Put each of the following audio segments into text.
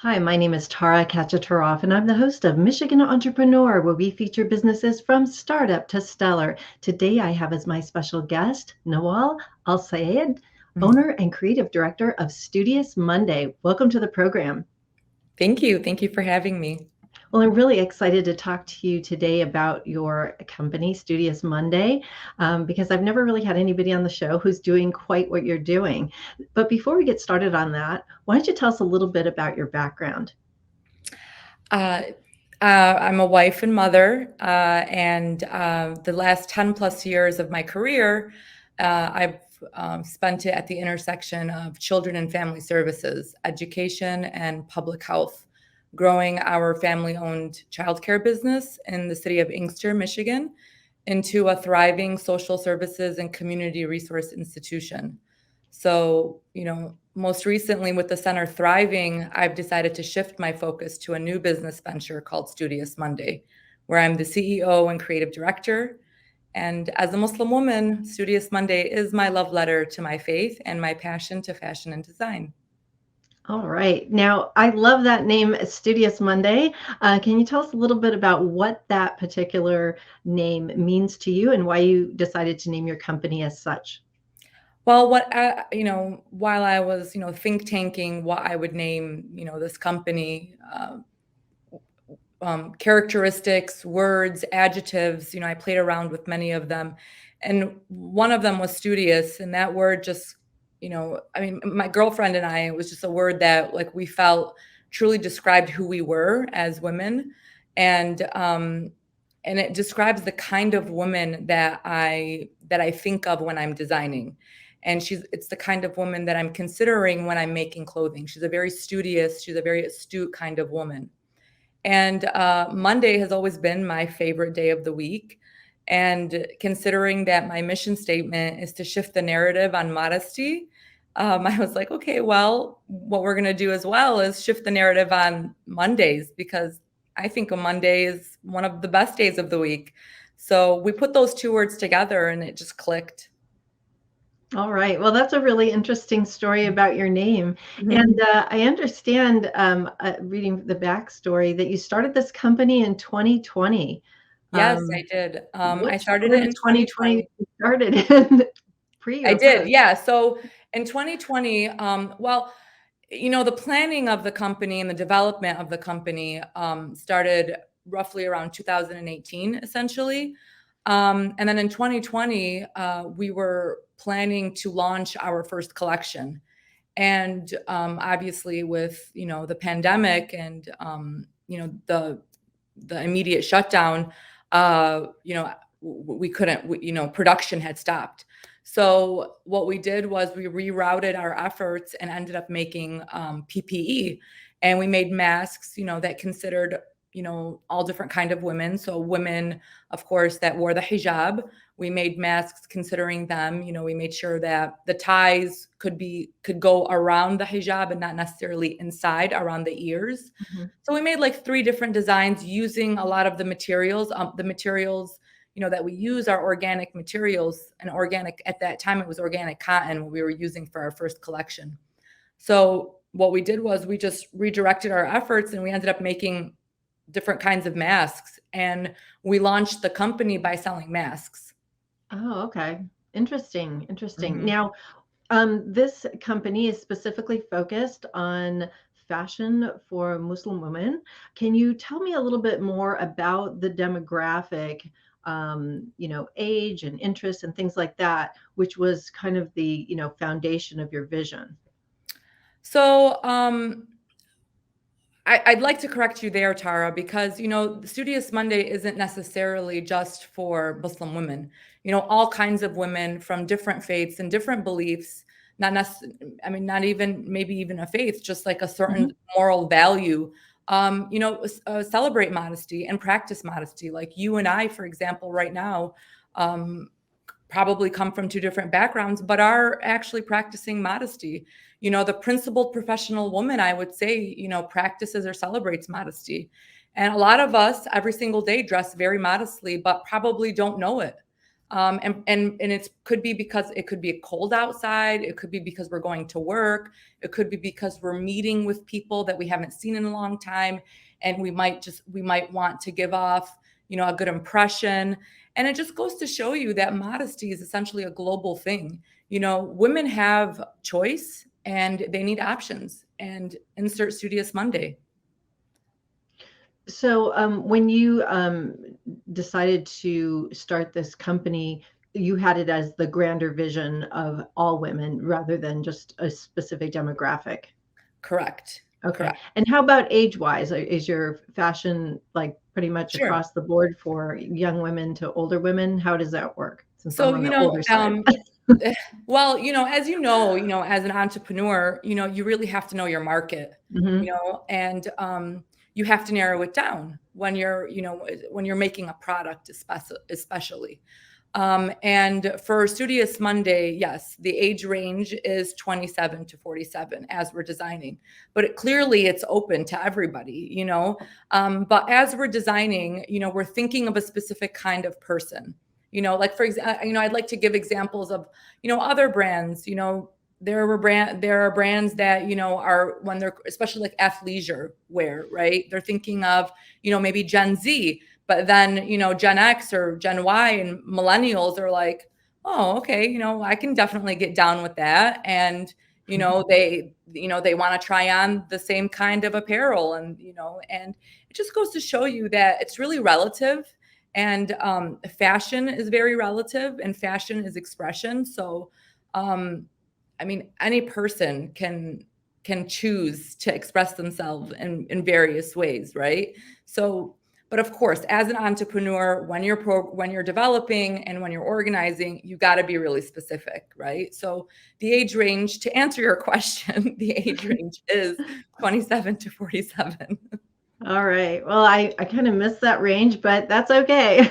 Hi, my name is Tara Kachataroff, and I'm the host of Michigan Entrepreneur, where we feature businesses from startup to stellar. Today, I have as my special guest Nawal Al Sayed, Mhm. owner and creative director of Studious Monday. Welcome to the program. Thank you. Thank you for having me. Well, I'm really excited to talk to you today about your company, Studious Monday, because I've never really had anybody on the show who's doing quite what you're doing. But before we get started on that, why don't you tell us a little bit about your background? Uh, I'm a wife and mother, and the last 10 plus years of my career, I've spent it at the intersection of children and family services, education, and public health, growing our family owned childcare business in the city of Inkster, Michigan, into a thriving social services and community resource institution. So, most recently with the center thriving, I've decided to shift my focus to a new business venture called Studious Monday, where I'm the CEO and creative director. And as a Muslim woman, Studious Monday is my love letter to my faith and my passion to fashion and design. All right. Now, I love that name, Studious Monday. Can you tell us a little bit about what that particular name means to you and why you decided to name your company as such? Well, while I was, think tanking what I would name, this company, characteristics, words, adjectives. I played around with many of them. And one of them was studious. And that word just, my girlfriend and I, it was just a word that like we felt truly described who we were as women. And it describes the kind of woman that I think of when I'm designing. And it's the kind of woman that I'm considering when I'm making clothing. She's a very studious, she's a very astute kind of woman. And Monday has always been my favorite day of the week. And considering that my mission statement is to shift the narrative on modesty, I was like, okay, well, what we're going to do as well is shift the narrative on Mondays because I think a Monday is one of the best days of the week. So we put those two words together and it just clicked. All right. Well, that's a really interesting story about your name. And Mhm. I understand, reading the backstory, that you started this company in 2020. Yes, I Um, did. what I started part it of in 2020 2020. you started in? Pre I or did, post? yeah. So in 2020, well, the planning of the company and the development of the company started roughly around 2018, essentially. And then in 2020, we were planning to launch our first collection. And obviously, with the pandemic and the immediate shutdown, we couldn't. Production had stopped. So what we did was we rerouted our efforts and ended up making PPE, and we made masks, that considered all different kind of women. So women, of course, that wore the hijab. We made masks considering them. We made sure that the ties could go around the hijab and not necessarily inside around the ears. Mhm. So we made like three different designs using a lot of the materials. The materials that we use are organic materials, and organic at that time it was organic cotton we were using for our first collection. So what we did was we just redirected our efforts and we ended up making different kinds of masks, and we launched the company by selling masks. Oh, okay. Interesting, interesting. Mhm. Now, this company is specifically focused on fashion for Muslim women. Can you tell me a little bit more about the demographic, age and interest and things like that, which was kind of the, foundation of your vision? So I'd like to correct you there, Tara, because the Studious Monday isn't necessarily just for Muslim women. All kinds of women from different faiths and different beliefs. Not even maybe even a faith, just like a Mhm. certain moral value. Celebrate modesty and practice modesty. Like you and I, for example, right now, um, probably come from two different backgrounds, but are actually practicing modesty. The principled professional woman, I would say, practices or celebrates modesty. And a lot of us every single day dress very modestly, but probably don't know it. And it could be because it could be cold outside. It could be because we're going to work. It could be because we're meeting with people that we haven't seen in a long time. And we might want to give off, a good impression. And it just goes to show you that modesty is essentially a global thing. Women have choice and they need options, and insert Studious Monday. So when you decided to start this company, you had it as the grander vision of all women rather than just a specific demographic. Correct. Okay. Correct. And how about age-wise? Is your fashion like pretty much Sure. across the board for young women to older women? How does that work? Since I'm So, on the older side. well, as an entrepreneur, you really have to know your market, Mhm. and you have to narrow it down when you're making a product, especially. And for Studious Monday, yes, the age range is 27 to 47 as we're designing, but clearly it's open to everybody. But as we're designing, we're thinking of a specific kind of person. Like for example, I'd like to give examples of, other brands. There are brands that, are when they're especially like athleisure wear, right? They're thinking of, maybe Gen Z, but then, Gen X or Gen Y and millennials are like, oh, okay, I can definitely get down with that. And, they want to try on the same kind of apparel, and, and it just goes to show you that it's really relative. And fashion is very relative, and fashion is expression. So, any person can choose to express themselves in various ways, right? So, but of course, as an entrepreneur, when you're developing and when you're organizing, you got to be really specific, right? So, the age range, to answer your question, the age range is 27 to 47. All right. Well, I kind of missed that range, but that's okay.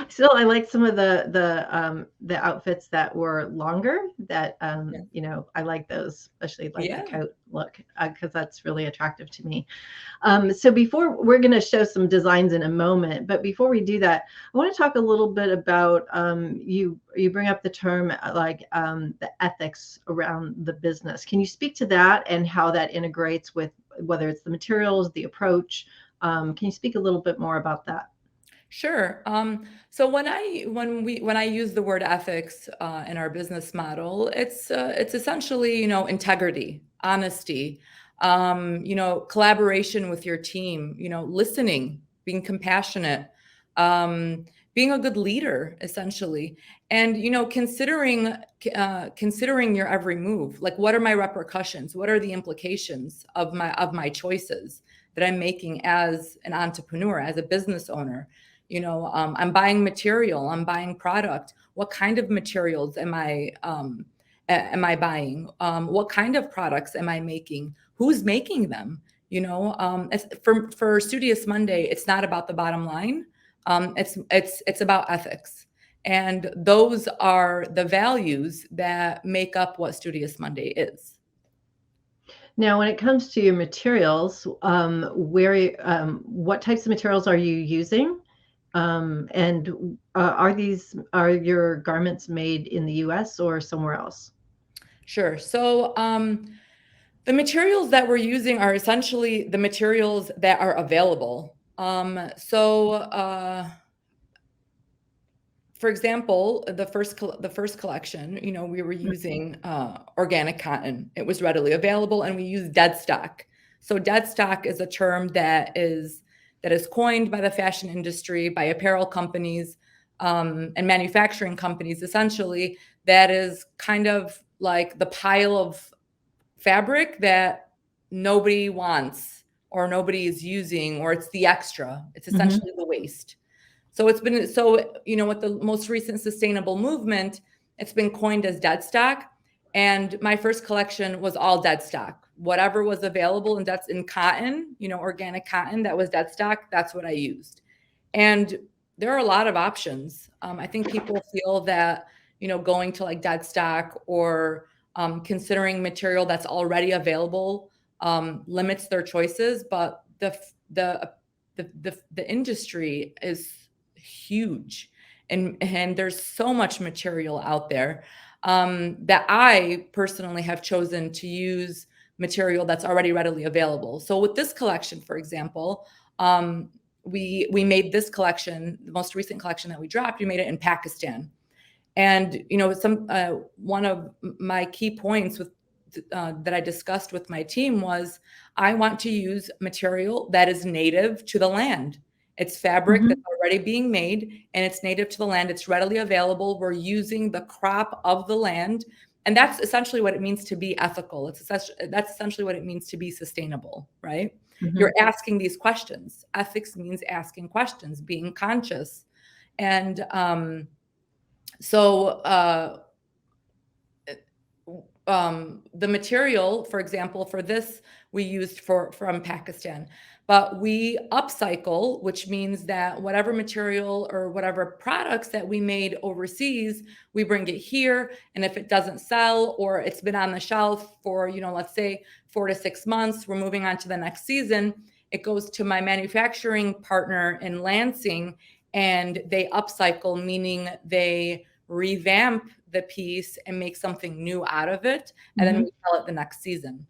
Still, I like some of the outfits that were longer. That Yeah. I like those, especially like the Yeah. coat look, because that's really attractive to me. So before we're going to show some designs in a moment, but before we do that, I want to talk a little bit about you bring up the term the ethics around the business. Can you speak to that and how that integrates with whether it's the materials, the approach? Can you speak a little bit more about that? Sure. So when I use the word ethics in our business model, it's essentially, integrity, honesty, collaboration with your team, listening, being compassionate, um, being a good leader, essentially, and considering your every move. Like, what are my repercussions? What are the implications of my choices that I'm making as an entrepreneur, as a business owner? I'm buying material, I'm buying product. What kind of materials am I buying? What kind of products am I making? Who's making them? For Studious Monday, it's not about the bottom line. It's about ethics, and those are the values that make up what Studious Monday is. Now, when it comes to your materials, what types of materials are you using? And are your garments made in the US or somewhere else? Sure. So the materials that we're using are essentially the materials that are available. For example, the first collection, we were using organic cotton. It was readily available, and we used dead stock. So dead stock is a term that is coined by the fashion industry, by apparel companies, and manufacturing companies. Essentially, that is kind of like the pile of fabric that nobody wants or nobody is using, or it's the extra. It's Mhm. essentially the waste. So with the most recent sustainable movement, it's been coined as dead stock. And my first collection was all dead stock. Whatever was available, and that's in cotton, organic cotton that was dead stock, that's what I used. And there are a lot of options. I think people feel that, going to like dead stock or considering material that's already available limits their choices, but the industry is huge, And there's so much material out there, that I personally have chosen to use material that's already readily available. So with this collection, for example, we made this collection, the most recent collection that we dropped, we made it in Pakistan. And one of my key points that I discussed with my team was, I want to use material that is native to the land. It's fabric Mhm. that's already being made and it's native to the land. It's readily available. We're using the crop of the land. And that's essentially what it means to be ethical. That's essentially what it means to be sustainable, right? You're Mhm. asking these questions. Ethics means asking questions, being conscious. And so the material, for example, for this, we used from Pakistan, but we upcycle, which means that whatever material or whatever products that we made overseas, we bring it here. And if it doesn't sell or it's been on the shelf for, let's say 4 to 6 months, we're moving on to the next season. It goes to my manufacturing partner in Lansing, and they upcycle, meaning they revamp the piece and make something new out of it, and then Mhm. we sell it the next season.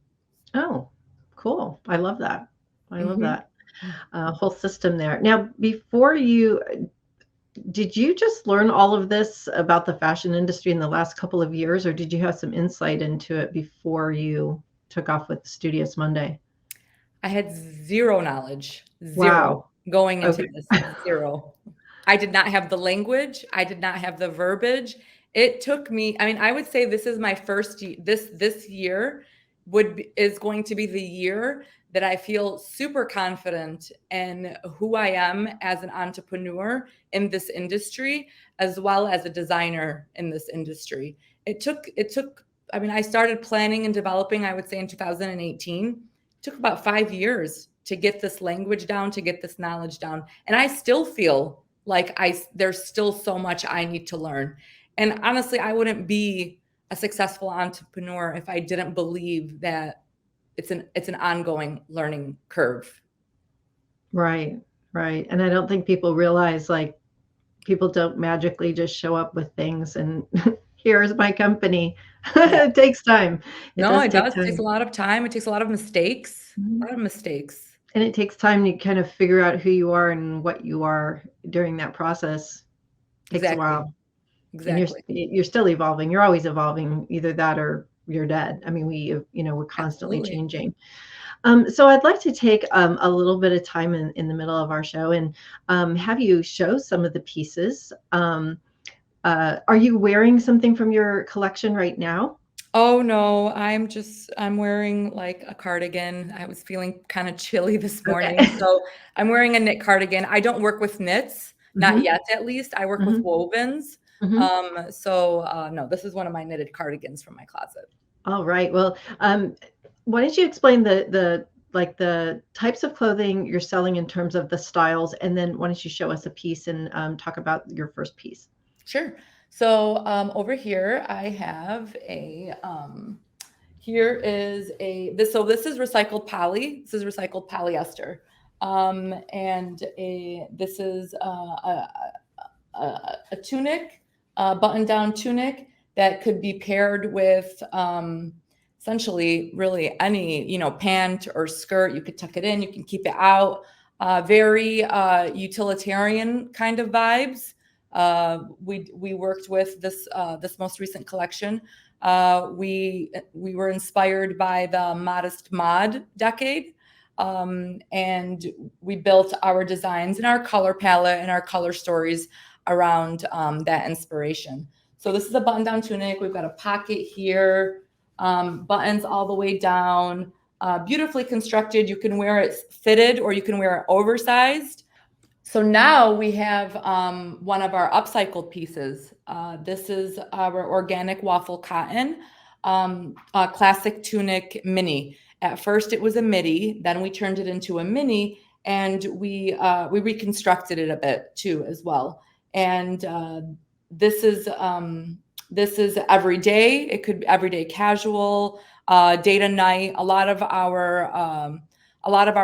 Oh, cool. I love that. I love Mhm. that, whole system there. Now, before you did you just learn all of this about the fashion industry in the last couple of years, or did you have some insight into it before you took off with Studious Monday? I had 0 knowledge, 0 Wow. going into Okay. this, 0. I did not have the language, I did not have the verbiage. It took me, I mean, I would say this is my first this year is going to be the year that I feel super confident in who I am as an entrepreneur in this industry, as well as a designer in this industry. It took I mean, I started planning and developing, I would say, in 2018. Took about 5 years to get this language down, to get this knowledge down. And I still feel like there's still so much I need to learn. And honestly, I wouldn't be a successful entrepreneur if I didn't believe that it's an ongoing learning curve. Right, right, and I don't think people realize, like, people don't magically just show up with things and, "Here's my company." Yeah. It takes time. It No, does it take does. It takes a time. lot of time. It takes a lot of mistakes. A Mhm. lot of mistakes. And it takes time to kind of figure out who you are and what you are during that process. Takes a Exactly. while. And Exactly. you're still evolving. You're always evolving, either that or you're dead. I mean, we're constantly Absolutely. changing. So I'd like to take a little bit of time in the middle of our show and have you show some of the pieces. Are you wearing something from your collection right now? Oh no, I'm wearing like a cardigan. I was feeling kind of chilly this morning, Okay. so I'm wearing a knit cardigan. I don't work with knits, not Hmm. yet at least. I work with Hmm. wovens. Hmm. No, this is one of my knitted cardigans from my closet. All right. Well, why don't you explain the types of clothing you're selling in terms of the styles, and then why don't you show us a piece and talk about your first piece? Sure. So over here I have here is this is recycled poly. This is recycled polyester. And this is a tunic, a button-down tunic that could be paired with essentially really any pant or skirt. You could tuck it in, you can keep it out. Very utilitarian kind of vibes. We worked with this most recent collection. We were inspired by the Modest Mod decade, and we built our designs and our color palette and our color stories around that inspiration. So this is a button-down tunic. We've got a pocket here, buttons all the way down, beautifully constructed. You can wear it fitted or you can wear it oversized. So now we have one of our upcycled pieces. This is our organic waffle cotton classic tunic mini. At first, it was a midi. Then we turned it into a mini, and we reconstructed it a bit too as well. And this is this is everyday. It could be everyday casual, day to night. A lot of our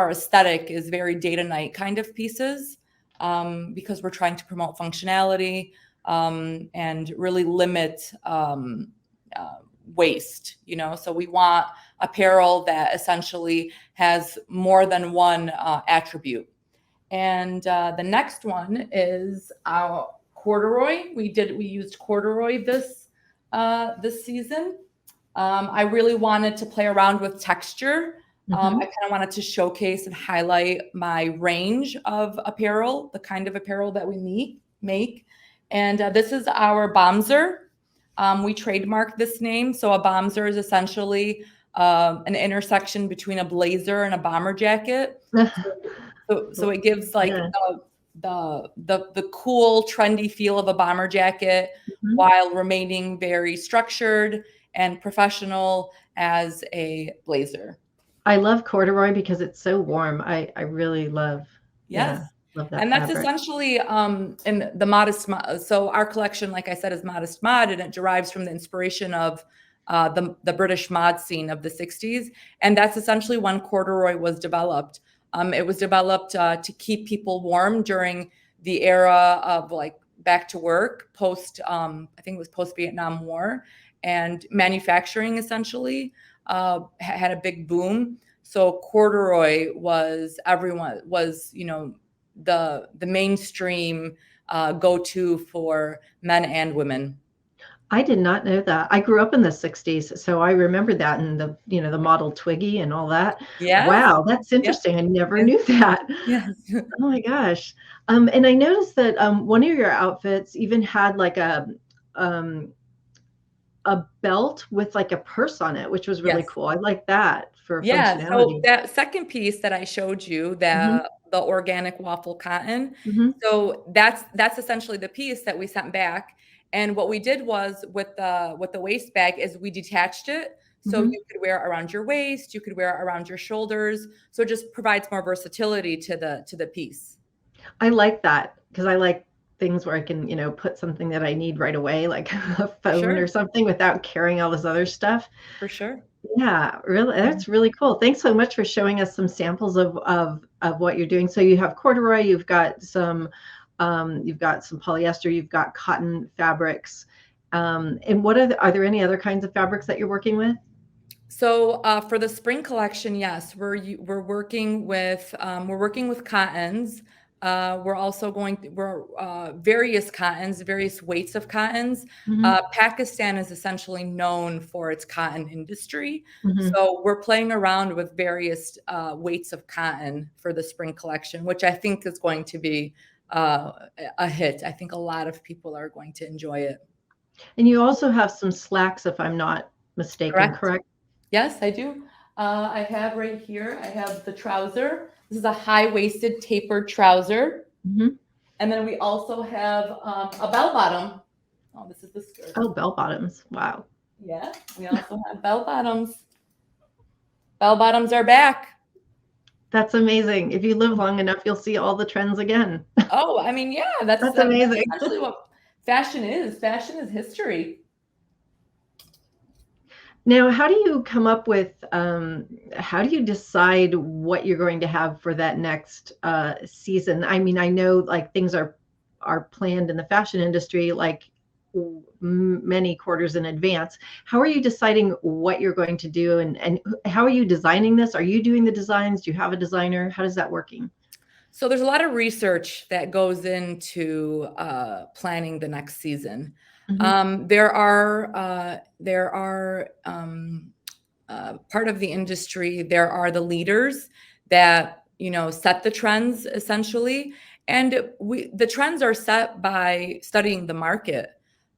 aesthetic is very day to night kind of pieces, because we're trying to promote functionality. and really limit waste, so we want apparel that essentially has more than one attribute. And the next one is corduroy. We used corduroy this season. I really wanted to play around with texture. I kind of wanted to showcase and highlight my range of apparel, the kind of apparel that we make. And this is our Bomzer. We trademarked this name. So a Bomzer is essentially an intersection between a blazer and a bomber jacket. So it gives like the cool, trendy feel of a bomber jacket while remaining very structured and professional as a blazer. I love corduroy because it's so warm. I really love. Yes. Yeah, love that. And that's essentially in the Modest Mod. So our collection, like I said, is Modest Mod, and it derives from the inspiration of the British mod scene of the 60s. And that's essentially when corduroy was developed. It was developed to keep people warm during the era of like back to work, I think it was post-Vietnam War, and manufacturing essentially had a big boom. So corduroy was the mainstream go-to for men and women. I did not know that. I grew up in the 60s, so I remember that, and the model Twiggy and all that. Yeah. Wow, that's interesting. I never knew that. Yes. Oh my gosh. And I noticed that one of your outfits even had like a belt with like a purse on it, which was really cool. I like that for functionality. So that second piece that I showed you, the organic waffle cotton. So that's essentially the piece that we sent back. And what we did was with the waist bag is we detached it. So you could wear it around your waist, you could wear it around your shoulders. So it just provides more versatility to the piece. I like that because I like things where I can, put something that I need right away, like a phone or something, without carrying all this other stuff. For sure. Yeah, really, that's really cool. Thanks so much for showing us some samples of what you're doing. So you have corduroy, you've got some polyester, you've got cotton fabrics, and what are there any other kinds of fabrics that you're working with? So for the spring collection, yes, we're working with cottons. We're also various cottons, various weights of cottons. Pakistan is essentially known for its cotton industry. So we're playing around with various weights of cotton for the spring collection, which I think is going to be a hit. I think a lot of people are going to enjoy it. And you also have some slacks, if I'm not mistaken, correct? Yes, I do. I have right here, I have the trouser. This is a high-waisted tapered trouser. And then we also have a bell bottom. Oh, this is the skirt. Oh, bell bottoms. Wow. Yeah, we also have bell bottoms. Bell bottoms are back. That's amazing. If you live long enough, you'll see all the trends again. Oh, I mean, yeah, that's amazing. That's actually what fashion is. Fashion is history. Now, how do you come up with, how do you decide what you're going to have for that next season? I mean, I know like things are planned in the fashion industry like many quarters in advance. How are you deciding what you're going to do, and how are you designing this? Are you doing the designs? Do you have a designer? How does that working? So there's a lot of research that goes into planning the next season. There are part of the industry, there are the leaders that, set the trends essentially. And the trends are set by studying the market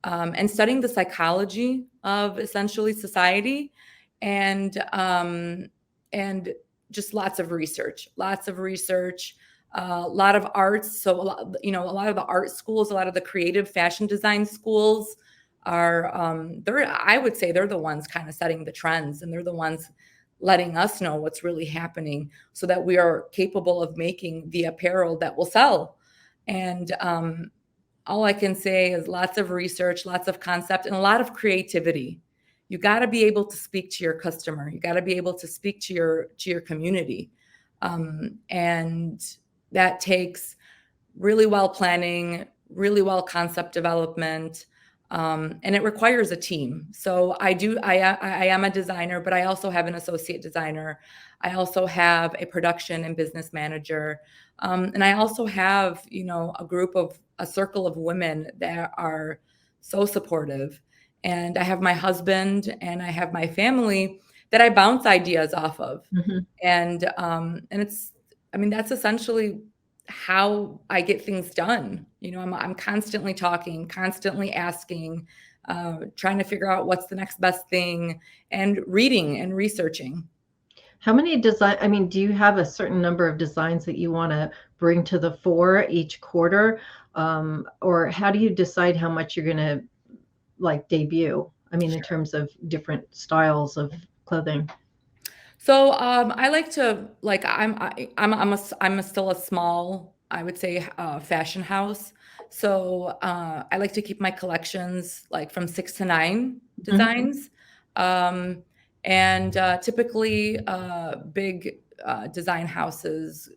and studying the psychology of essentially society, and just lots of research, a lot of arts. So a lot of the art schools, a lot of the creative fashion design schools are, I would say they're the ones kind of setting the trends, and they're the ones letting us know what's really happening so that we are capable of making the apparel that will sell. And all I can say is lots of research, lots of concept, and a lot of creativity. You got to be able to speak to your customer. You got to be able to speak to your community. And that takes really well planning, really well concept development, and it requires a team. So I am a designer, but I also have an associate designer. I also have a production and business manager, and I also have, a circle of women that are so supportive. And I have my husband and I have my family that I bounce ideas off of. Mhm. And it's, I mean, that's essentially how I get things done. I'm constantly talking, constantly asking, trying to figure out what's the next best thing, and reading and researching. How many design I mean, do you have a certain number of designs that you wanna bring to the fore each quarter? Or how do you decide how much you're gonna, like, debut? I mean, in terms of different styles of clothing. So I like to like I'm still a small, I would say, fashion house. So I like to keep my collections like from 6 to 9 Mhm, designs, um, and typically big design houses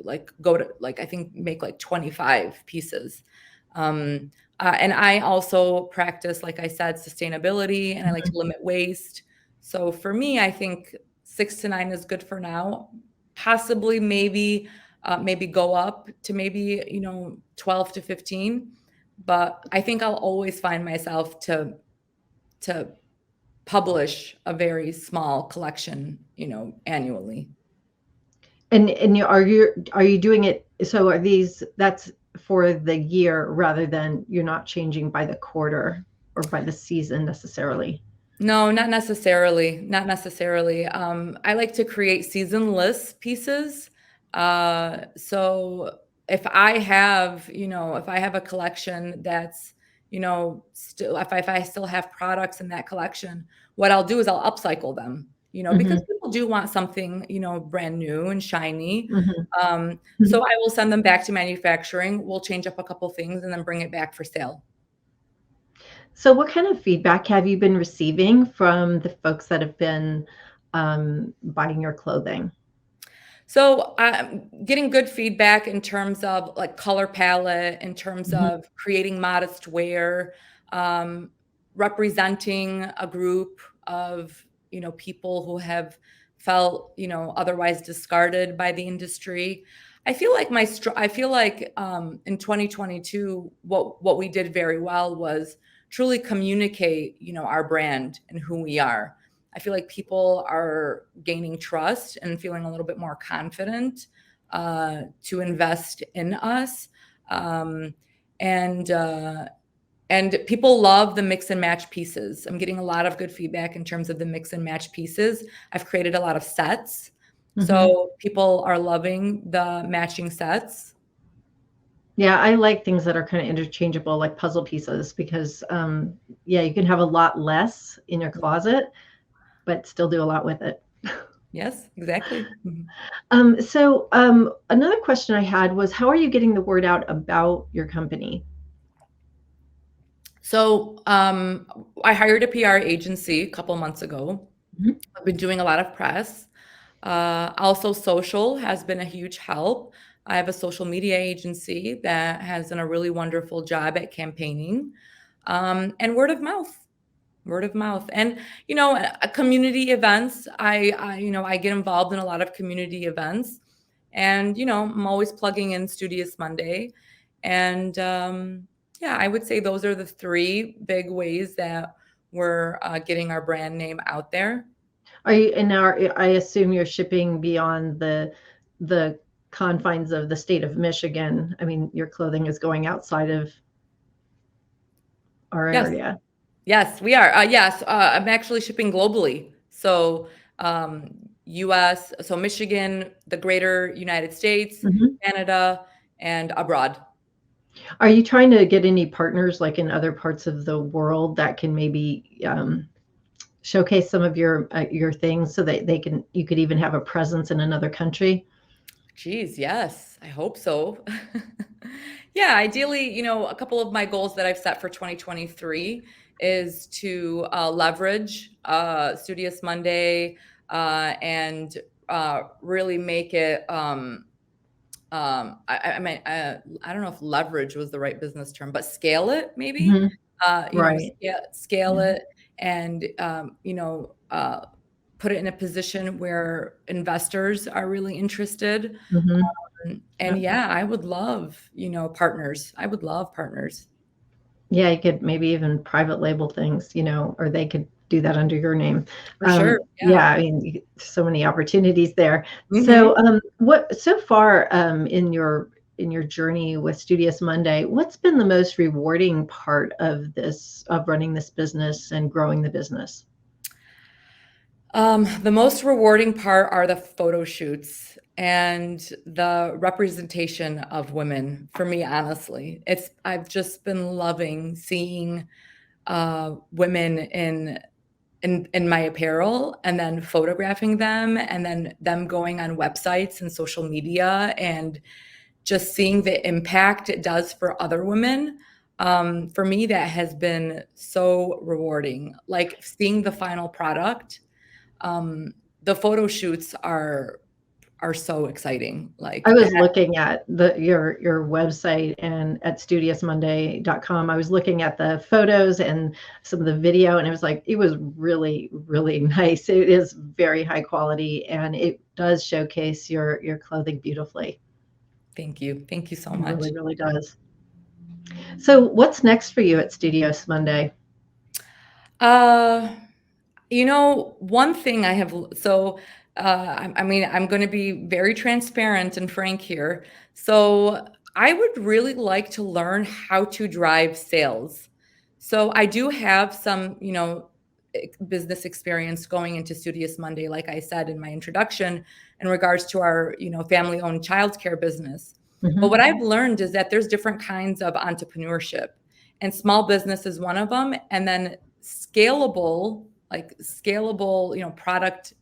like go to like I think make like 25 pieces. Um, and I also practice, like I said, sustainability, and I like to mhm. limit waste. So for me, I think 6 to 9 is good for now. Possibly, maybe go up to maybe 12 to 15. But I think I'll always find myself to publish a very small collection, annually. And are you doing it so are these that's for the year rather than you're not changing by the quarter or by the season necessarily? No, not necessarily. Not necessarily. I like to create seasonless pieces. So if I have a collection that's, still, if I still have products in that collection, what I'll do is I'll upcycle them, because Mhm, people do want something, brand new and shiny. mhm. So I will send them back to manufacturing. We'll change up a couple things and then bring it back for sale. So what kind of feedback have you been receiving from the folks that have been, buying your clothing? So, getting good feedback in terms of like color palette, in terms Mhm, of creating modest wear, um, representing a group of people who have felt otherwise discarded by the industry. I feel like in 2022, what we did very well was truly communicate our brand and who we are. I feel like people are gaining trust and feeling a little bit more confident to invest in us. Um, and and people love the mix and match pieces. I'm getting a lot of good feedback in terms of the mix and match pieces. I've created a lot of sets. mhm. So people are loving the matching sets. Yeah, I like things that are kinda interchangeable, like puzzle pieces because, yeah, you can have a lot less in your closet, but still do a lot with it. Yes, exactly. Mhm. Another question I had was, how are you getting the word out about your company? So I hired a PR agency a couple months ago. Mhm. I've been doing a lot of press. Also, social has been a huge help. I have a social media agency that has done a really wonderful job at campaigning, and word of mouth, and community events. I get involved in a lot of community events, and I'm always plugging in Studious Monday, and yeah, I would say those are the three big ways that we're getting our brand name out there. Are you and now I assume you're shipping beyond the confines of the state of Michigan. I mean, your clothing is going outside of our Yes. area. Yes, we are. Yes, I'm actually shipping globally. So, US, so Michigan, the greater United States, Mhm. Canada, and abroad. Are you trying to get any partners, like, in other parts of the world that can maybe, showcase some of your things so that you could even have a presence in another country? Geez, yes, I hope so. Yeah, ideally, a couple of my goals that I've set for 2023 is to leverage Studious Monday and really make it I mean, I don't know if leverage was the right business term, but scale it maybe, Mhm. Right. scale Yeah. it and, put it in a position where investors are really interested. Mhm. And Yep. yeah, I would love, partners. I would love partners. Yeah, you could maybe even private label things, or they could do that under your name. For sure. Yeah. Yeah, I mean, so many opportunities there. Mhm. So, what so far in your journey with Studious Monday, what's been the most rewarding part of running this business and growing the business? The most rewarding part are the photo shoots and the representation of women for me, honestly. I've just been loving seeing women in my apparel and then photographing them and then them going on websites and social media and just seeing the impact it does for other women. For me, that has been so rewarding. Like seeing the final product. um, the photo shoots are so exciting. I Like was looking at your website and at studiousmonday.com. I was looking at the photos and some of the video, and it was really, really nice. It is very high quality, and it does showcase your clothing beautifully. thank you so It much. really, really does. So what's next for you at Studios Monday? Uh, one thing I have so I mean, I'm going to be very transparent and frank here. So I would really like to learn how to drive sales. So I do have some, business experience going into Studious Monday, like I said in my introduction, in regards to our, family-owned childcare business. But Mhm. what I've learned is that there's different kinds of entrepreneurship, and small business is one of them, and then scalable, product,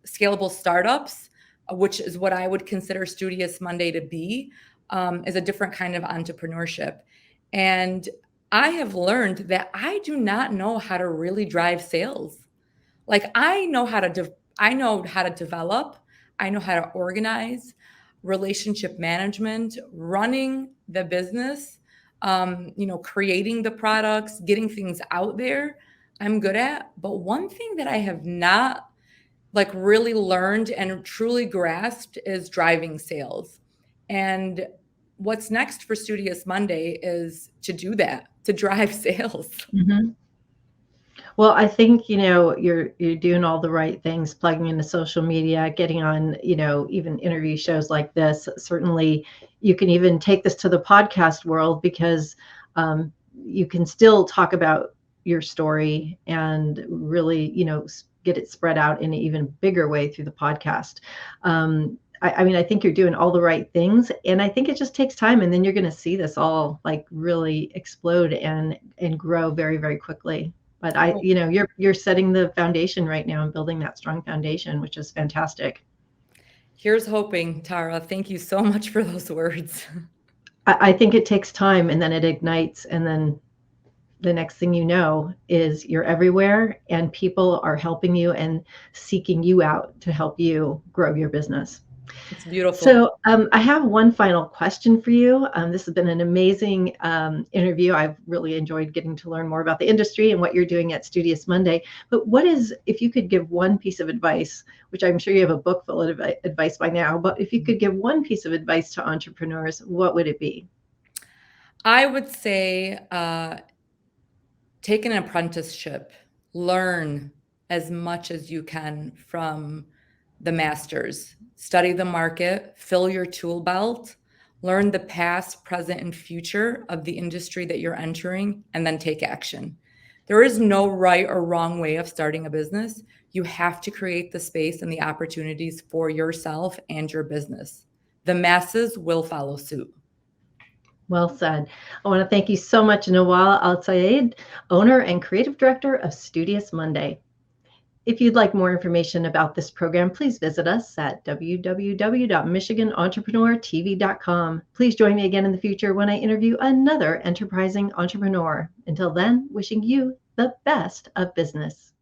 scalable startups, which is what I would consider Studious Monday to be, is a different kind of entrepreneurship. And I have learned that I do not know how to really drive sales. Like I know how to develop, I know how to organize, relationship management, running the business, creating the products, getting things out there. I'm good at. But one thing that I have not like really learned and truly grasped is driving sales. And what's next for Studious Monday is to do that, to drive sales. Mhm. Well, I think, you're doing all the right things, plugging into social media, getting on, even interview shows like this. Certainly, you can even take this to the podcast world because you can still talk about your story and really, get it spread out in an even bigger way through the podcast. I mean, I think you're doing all the right things, and I think it just takes time, and then you're going to see this all like really explode and grow very, very quickly. But you're setting the foundation right now and building that strong foundation, which is fantastic. Here's hoping, Tara. Thank you so much for those words. I think it takes time and then it ignites, and then the next thing you know is you're everywhere and people are helping you and seeking you out to help you grow your business. It's beautiful. So, I have one final question for you. This has been an amazing interview. I've really enjoyed getting to learn more about the industry and what you're doing at Studious Monday. But if you could give one piece of advice, which I'm sure you have a book full of advice by now, but if you could give one piece of advice to entrepreneurs, what would it be? I would say take an apprenticeship, learn as much as you can from the masters, study the market, fill your tool belt, learn the past, present, and future of the industry that you're entering, and then take action. There is no right or wrong way of starting a business. You have to create the space and the opportunities for yourself and your business. The masses will follow suit. Well said. I want to thank you so much, Nawal Al Sayed, owner and creative director of Studious Monday. If you'd like more information about this program, please visit us at www.michiganentrepreneurtv.com. Please join me again in the future when I interview another enterprising entrepreneur. Until then, wishing you the best of business.